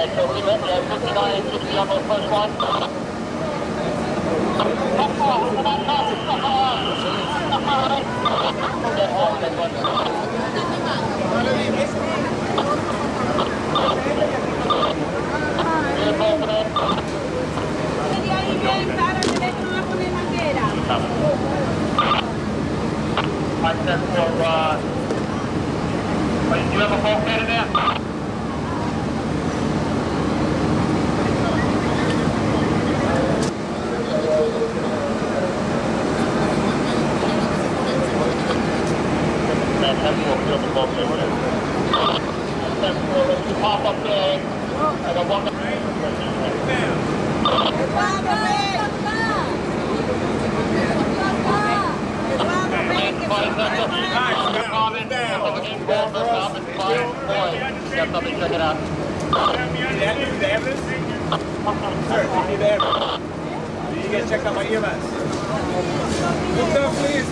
Alright, so we got 59 and 60 on the first one. Do you have a bulkhead in there? That's heavy will feel the bulkhead with it. That's cool. If you pop up there, I got one. Somebody check it out. Do you need the evidence? Sir, do you need the evidence? You can check out my EMS. Look down, please.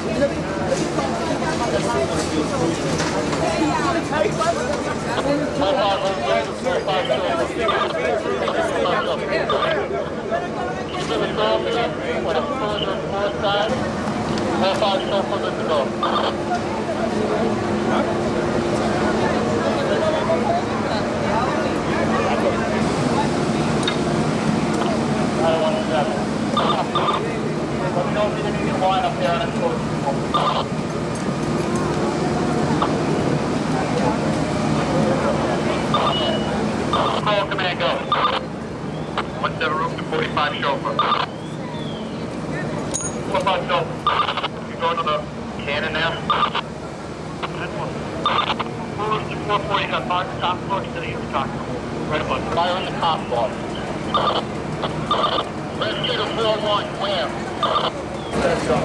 I don't want to grab it. Let me know if you need to line up there and it's close. Call command, go. 17 room to 45 chauffeur. 45 chauffeur. You going to the cannon now? That's one. 440 got top floor to the top. Right above. Fire in the top floor. Rescue to 4-1, where? That's up.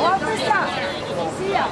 Officer, see ya.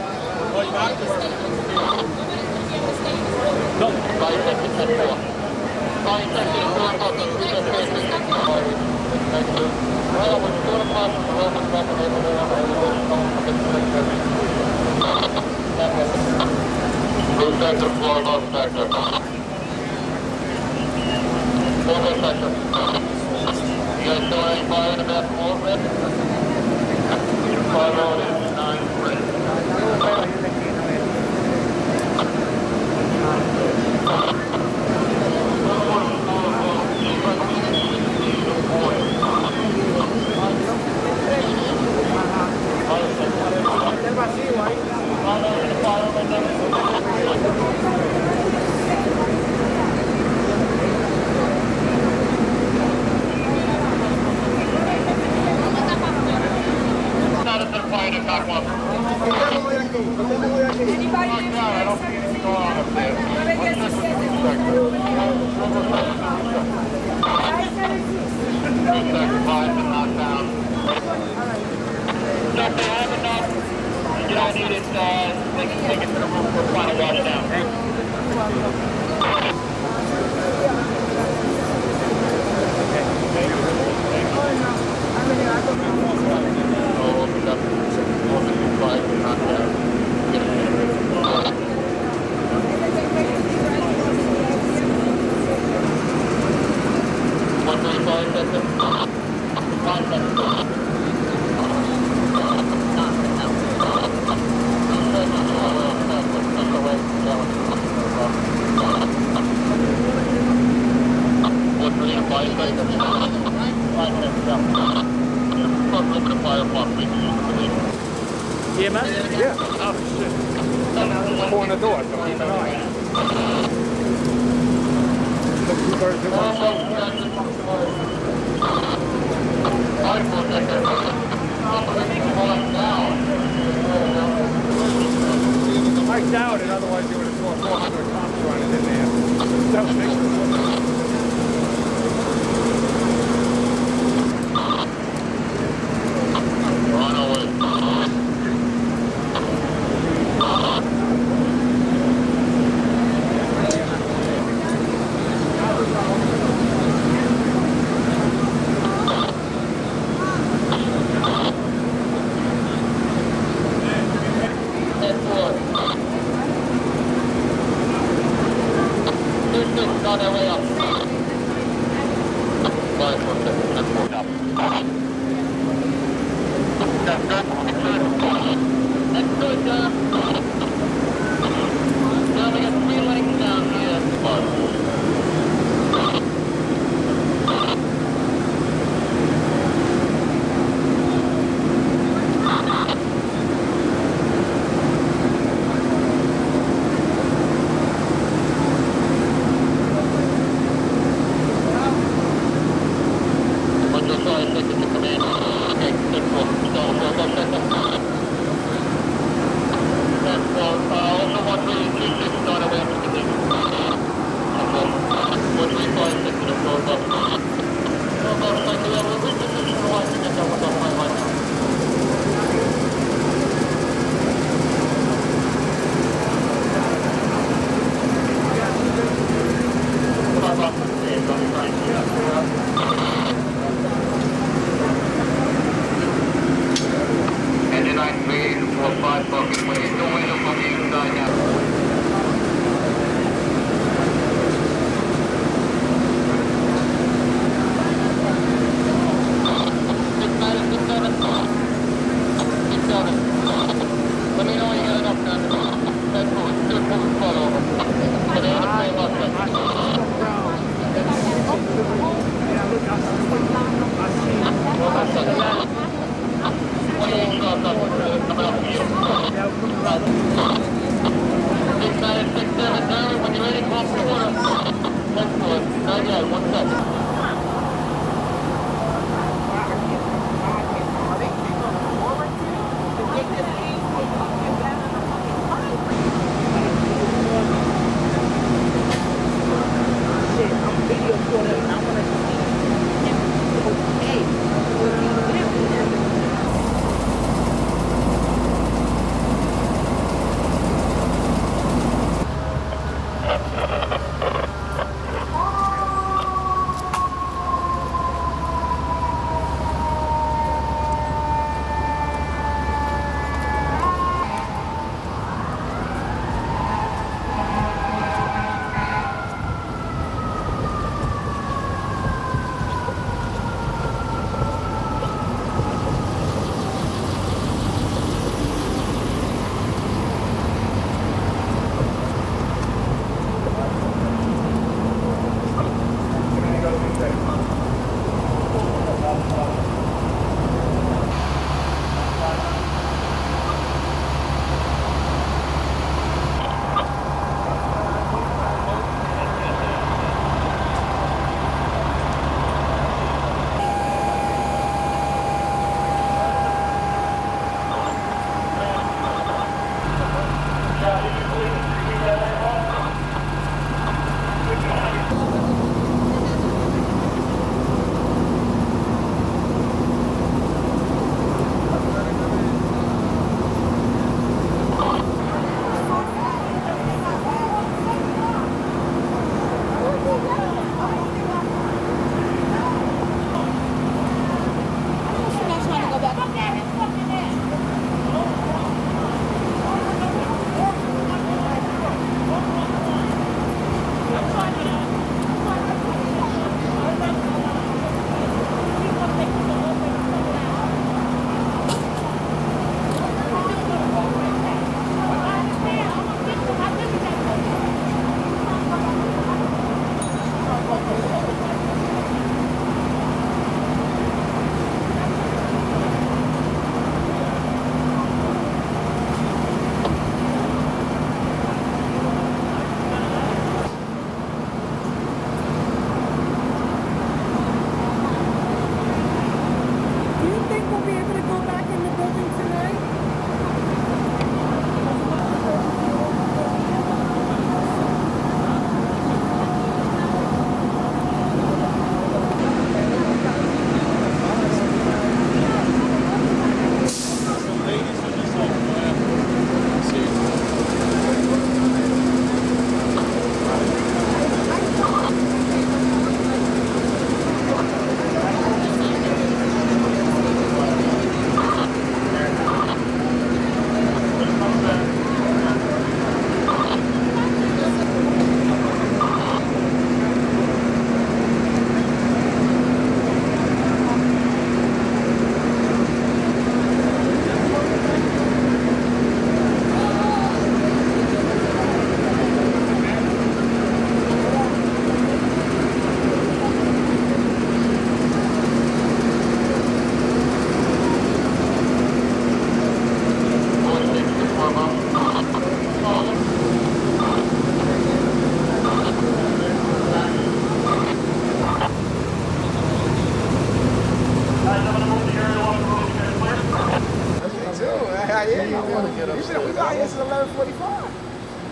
It's 11:45.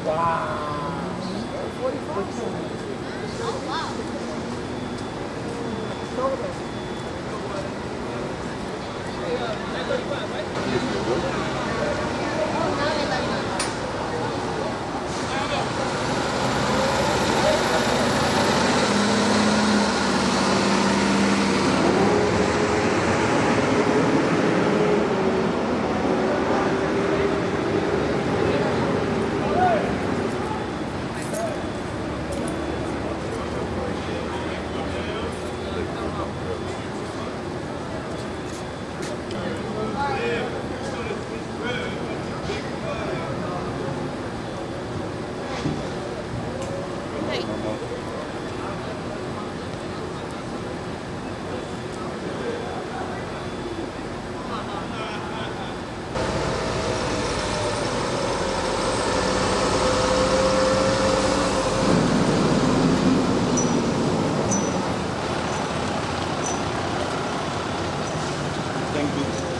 Wow. 11:45. Oh, wow.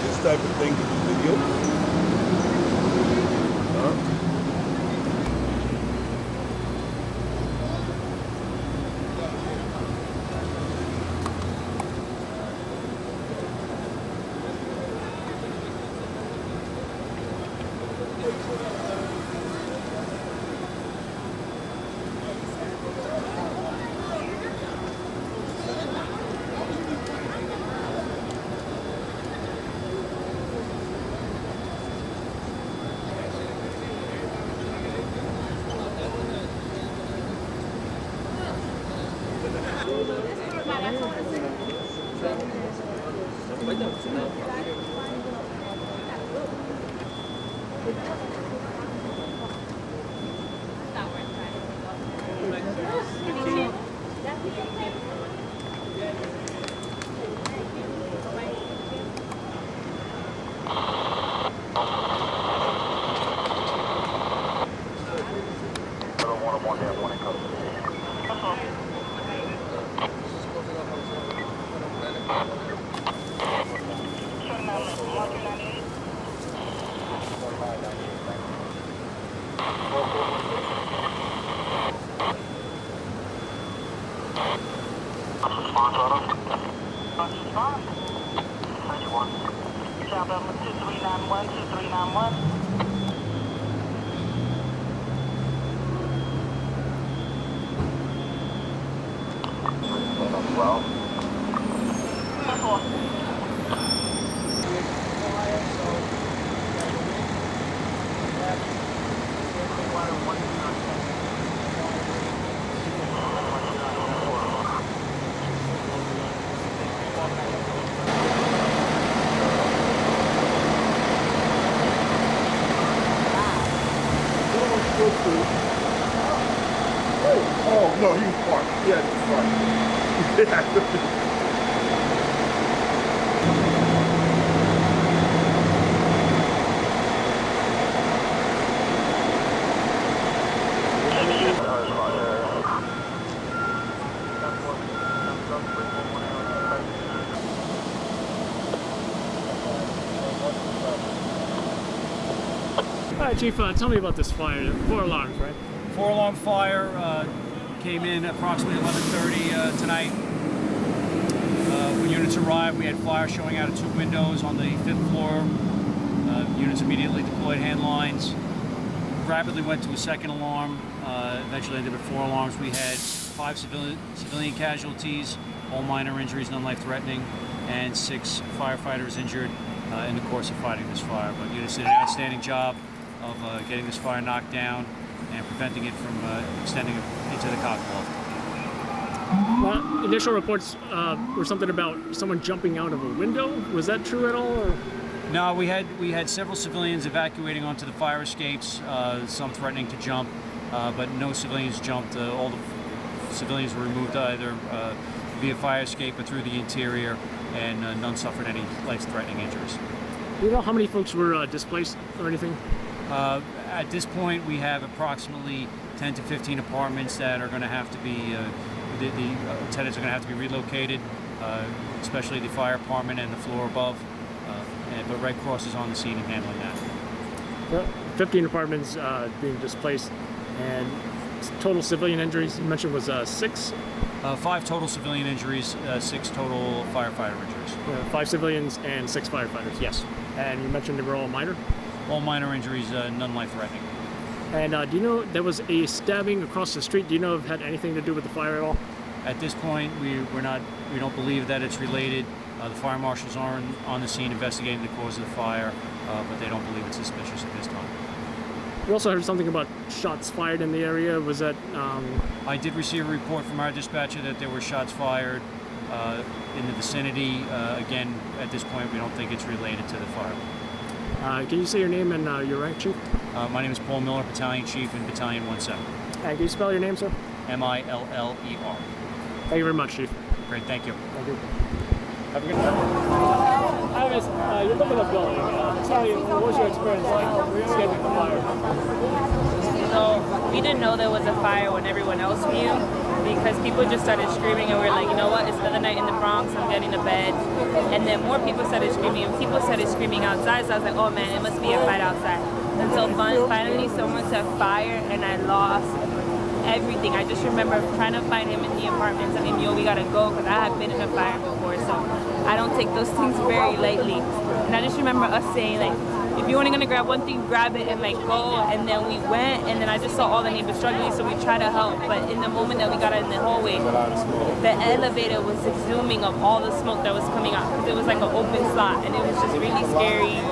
This type of thing could be video. Huh? Oh, no, he was parked. Yeah, he was parked. All right, Chief, tell me about this fire. 4 alarms, right? 4-alarm fire came in approximately 11:30 tonight. When units arrived, we had fire showing out of 2 windows on the 5th floor. Units immediately deployed hand lines. Rapidly went to a 2nd alarm. Eventually ended with 4 alarms. We had 5 civilian casualties, all minor injuries, none life-threatening, and 6 firefighters injured in the course of fighting this fire. But units did an outstanding job of getting this fire knocked down and preventing it from extending into the cockloft. Well, initial reports were something about someone jumping out of a window. Was that true at all? Or? No, we had several civilians evacuating onto the fire escapes, some threatening to jump, but no civilians jumped. All the civilians were removed either via fire escape or through the interior, and none suffered any life-threatening injuries. Do you know how many folks were displaced or anything? At this point, we have approximately 10 to 15 apartments that are going to have to be, the tenants are going to have to be relocated, especially the fire department and the floor above. But Red Cross is on the scene and handling that. 15 apartments being displaced, and total civilian injuries you mentioned was 6? 5 total civilian injuries, 6 total firefighter injuries. 5 civilians and 6 firefighters. Yes. And you mentioned they were all minor? All minor injuries, none life-threatening. And do you know there was a stabbing across the street? Do you know if it had anything to do with the fire at all? At this point, we don't believe that it's related. The fire marshals are on the scene investigating the cause of the fire, but they don't believe it's suspicious at this time. We also heard something about shots fired in the area. Was that? I did receive a report from our dispatcher that there were shots fired in the vicinity. Again, at this point, we don't think it's related to the fire. Can you say your name and your rank, Chief? My name is Paul Miller, Battalion Chief in Battalion 17. Can you spell your name, sir? Miller. Thank you very much, Chief. Great, thank you. Thank you. Have a good night. You live in a building. Tell you, what was your experience like escaping the fire? So we didn't know there was a fire when everyone else knew, because people just started screaming, and we were like, you know what, it's another night in the Bronx, I'm getting to bed. And then more people started screaming, and people started screaming outside, so I was like, oh man, it must be a fight outside. Until finally someone said fire, and I lost everything. I just remember trying to find him in the apartments. I mean, we gotta go, because I had been in a fire before, so I don't take those things very lightly. And I just remember us saying, like, if you're only gonna grab one thing, grab it and like go. And then we went, and then I just saw all the neighbors struggling, so we tried to help. But in the moment that we got out in the hallway, the elevator was exhuming of all the smoke that was coming out, because it was like an open slot, and it was just really scary.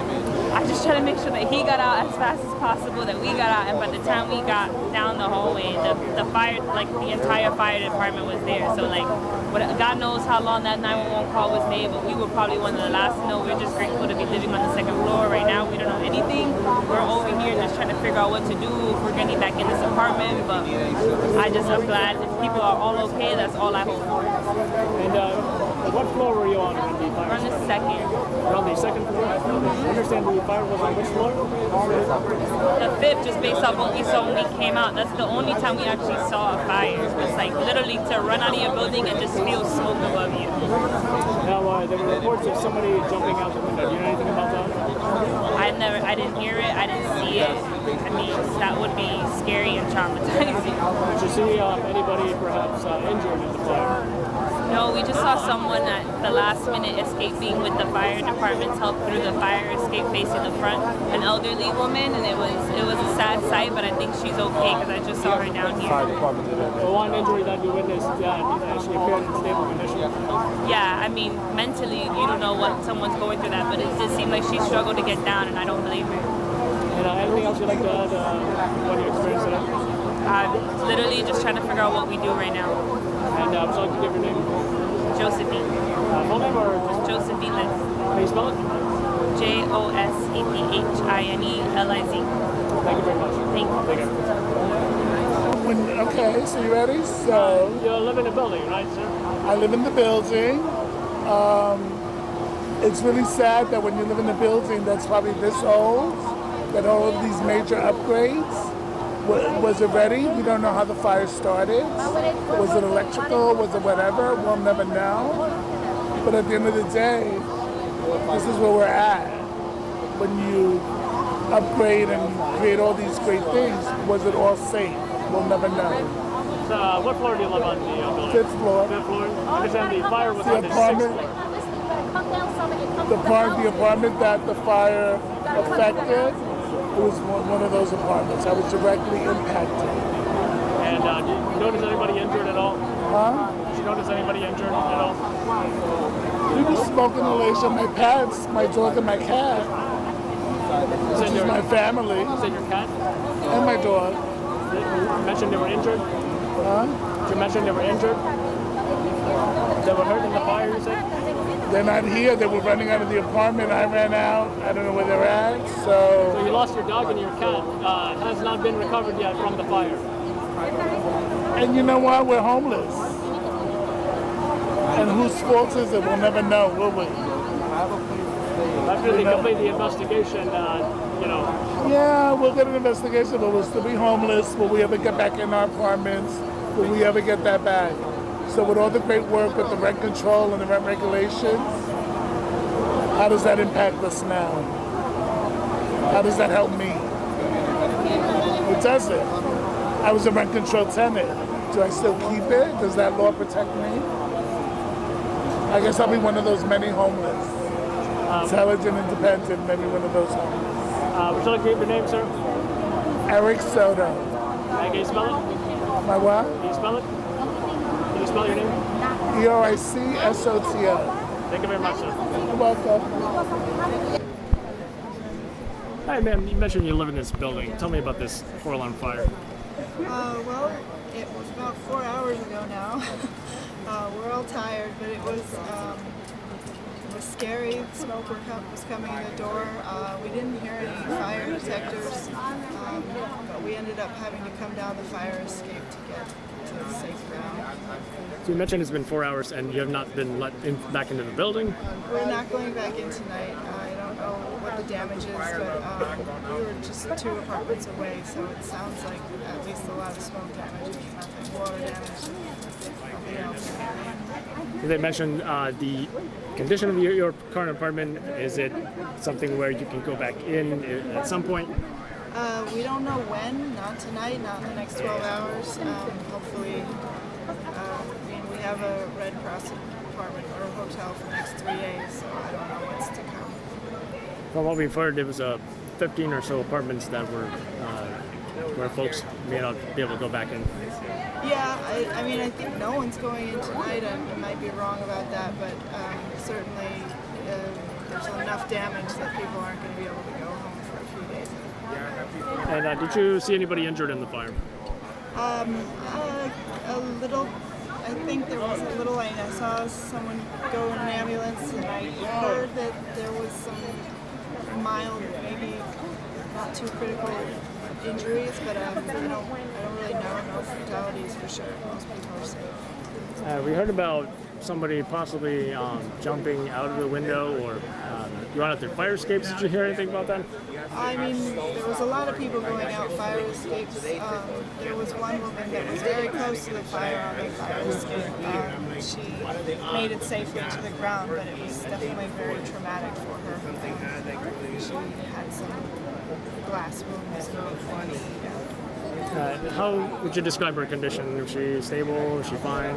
I just tried to make sure that he got out as fast as possible, that we got out, and by the time we got down the hallway, the fire, like the entire fire department was there. So like, God knows how long that 911 call was made, but we were probably one of the last to know. We're just grateful to be living on the second floor right now. We don't know anything. We're over here just trying to figure out what to do, if we're getting back in this apartment, but I'm glad if people are all okay. That's all I hope for. And what floor were you on when the fire We're on the second. We're on the second floor? I understand the fire was on which floor? The fifth, just based off what we saw when we came out. That's the only time we actually saw a fire. It's like literally to run out of your building and just feel smoke above you. Now, there were reports of somebody jumping out the window. Do you know anything about that? I didn't hear it. I didn't see it. I mean, that would be scary and traumatizing. Did you see anybody perhaps injured in the fire? No, we just saw someone at the last minute escaping with the fire department's help through the fire escape facing the front, an elderly woman, and it was a sad sight, but I think she's okay because I just saw her down here. The one injury that you witnessed, she appeared in stable condition. Yeah, I mean, mentally, you don't know what someone's going through that, but it just seemed like she struggled to get down, and I don't blame her. And anything else you'd like to add what you experienced today? Literally just trying to figure out what we do right now. And would you like to give your name? Josephine. Full name or? Josephine Liz. Can you spell it? Josephineliz. Thank you very much. Thank you. Okay, so you ready? So you live in a building, right, sir? I live in the building. It's really sad that when you live in a building that's probably this old, that all of these major upgrades, was it ready? We don't know how the fire started. Was it electrical? Was it whatever? We'll never know. But at the end of the day, this is where we're at. When you upgrade and create all these great things, was it all safe? We'll never know. So, what floor do you live on the building? Fifth floor. Fifth floor. I understand the fire was The on the sixth floor. The apartment that the fire affected, it was one of those apartments. I was directly impacted. And did you notice anybody injured at all? Huh? Did you notice anybody injured at all? People smoking inhalation. My pets, my dog and my cat, which is my family, Is it your cat? and my dog. You mentioned they were injured? Huh? Did you mention they were injured? They were hurt in the fire, you said? They're not here. They were running out of the apartment. I ran out. I don't know where they're at. So you lost your dog and your cat. Has not been recovered yet from the fire. And you know what? We're homeless. And whose fault is it? We'll never know, will we? After they complete the investigation, you know. Yeah, we'll get an investigation, but we'll still be homeless. Will we ever get back in our apartments? Will we ever get that back? So with all the great work with the rent control and the rent regulations, how does that impact us now? How does that help me? It doesn't. I was a rent-controlled tenant. Do I still keep it? Does that law protect me? I guess I'll be one of those many homeless. Intelligent, independent, maybe one of those homeless. Would you like to give your name, sir? Eric Soto. Can you spell it? My what? Can you spell it? Can you spell your name? ERICSOTO. Thank you very much, sir. You're welcome. Hi, ma'am. You mentioned you live in this building. Tell me about this 4-alarm fire. Well, it was about 4 hours ago now. We're all tired, but it was scary. Smoke was coming in the door. We didn't hear any fire detectors, but we ended up having to come down the fire escape to get to the safe ground. So you mentioned it's been 4 hours and you have not been let back into the building? We're not going back in tonight. I don't know what the damage is, but we were just 2 apartments away, so it sounds like at least a lot of smoke damage, nothing water damage, nothing else. They mentioned the condition of your current apartment. Is it something where you can go back in at some point? We don't know when, not tonight, not in the next 12 hours. Hopefully, we have a Red Cross apartment or a hotel for the next 3 days, so I don't know what's to come. From what we've heard, there was 15 or so apartments that were where folks may not be able to go back in. Yeah, I mean, I think no one's going in tonight. I might be wrong about that, but certainly there's enough damage that people aren't going to be able to go home for a few days. And did you see anybody injured in the fire? A little. I think there was a little. I saw someone go in an ambulance, and I heard that there was some mild, maybe not too critical injuries, but I don't really know. No fatalities for sure. Most people are safe. We heard about somebody possibly jumping out of the window or going out their fire escapes. Did you hear anything about that? I mean, there was a lot of people going out fire escapes. There was one woman that was very close to the fire on the fire escape. She made it safely to the ground, but it was definitely very traumatic for her. She had some glass wounds. How would you describe her condition? Is she stable? Is she fine?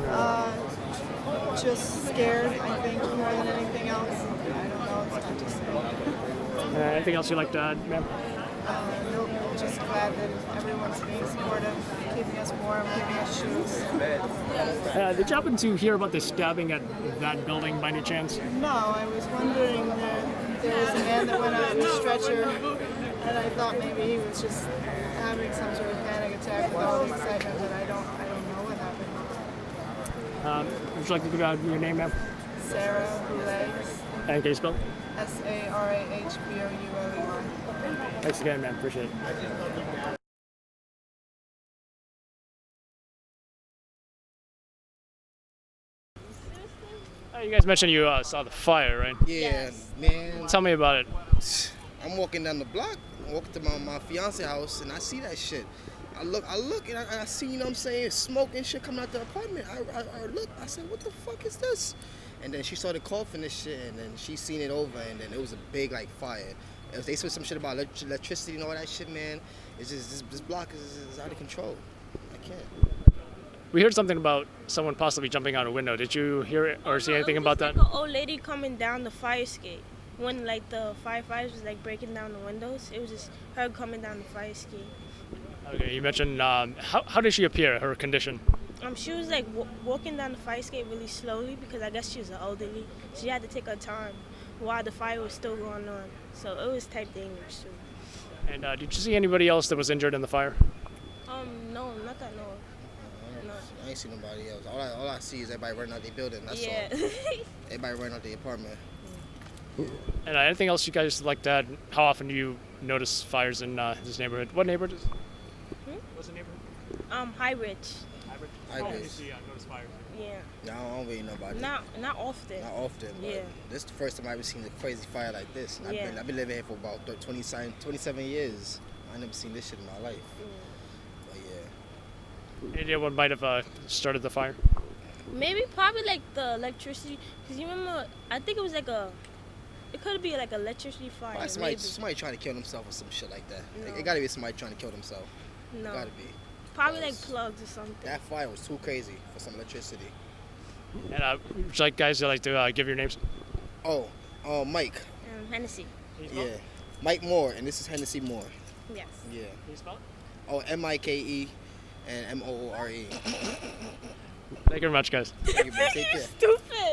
Just scared, I think, more than anything else. I don't know, it's hard to say. Anything else you'd like to add, ma'am? Nope, just glad that everyone's being supportive, keeping us warm, giving us shoes. Did you happen to hear about the stabbing at that building by any chance? No, I was wondering, there was a man that went out in a stretcher, and I thought maybe he was just having some sort of panic attack with all the excitement, but I don't know what happened. Would you like to give out your name, ma'am? Sarah Boulay, And can you spell? Sarahbouley. Thanks again, ma'am. Appreciate it. You guys mentioned you saw the fire, right? Yeah, man. Tell me about it. I'm walking down the block, walking to my fiance house, and I see that shit. I look, and I see, you know what I'm saying, smoke and shit coming out the apartment. I look, I said, what the fuck is this? And then she started coughing and shit, and then she seen it over, and then it was a big, like, fire. They said some shit about electricity and all that shit, man. It's just, this block is out of control. I can't. We heard something about someone possibly jumping out a window. Did you hear it or see anything about that? Like an old lady coming down the fire escape. When like the firefighters was like breaking down the windows, it was just her coming down the fire escape. Okay, you mentioned how did she appear? Her condition? She was like walking down the fire escape really slowly because I guess she was an elderly. She had to take her time while the fire was still going on. So it was type dangerous too. And did you see anybody else that was injured in the fire? No, not that I know of. No. I ain't see nobody else. All I see is everybody running out their building. That's all. Everybody running out their apartment. And anything else you guys like to add? How often do you notice fires in this neighborhood? What neighborhood is it? What's the neighborhood? Highbridge. Highbridge. Notice fires. Yeah. No, I don't really know about it. Not often. Not often, but Yeah. this is the first time I've ever seen a crazy fire like this. And Yeah. I've been living here for about 27 years. I never seen this shit in my life. But yeah. Any idea what might have started the fire? Maybe probably like the electricity, because you remember, I think it was It could be like electricity fire. Probably maybe. somebody trying to kill themselves or some shit like that. No. It gotta be somebody trying to kill themselves. No. It gotta be. Probably like Because plugs or something. That fire was too crazy for some electricity. And would you like guys to give your names? Oh, Mike. Hennessy. Yeah. Mike Moore, and this is Hennessy Moore. Yes. Yeah. Can you spell it? Oh, M-I-K-E and M-O-O-R-E. Thank you very much, guys. Thank you, man. Take care. Stupid.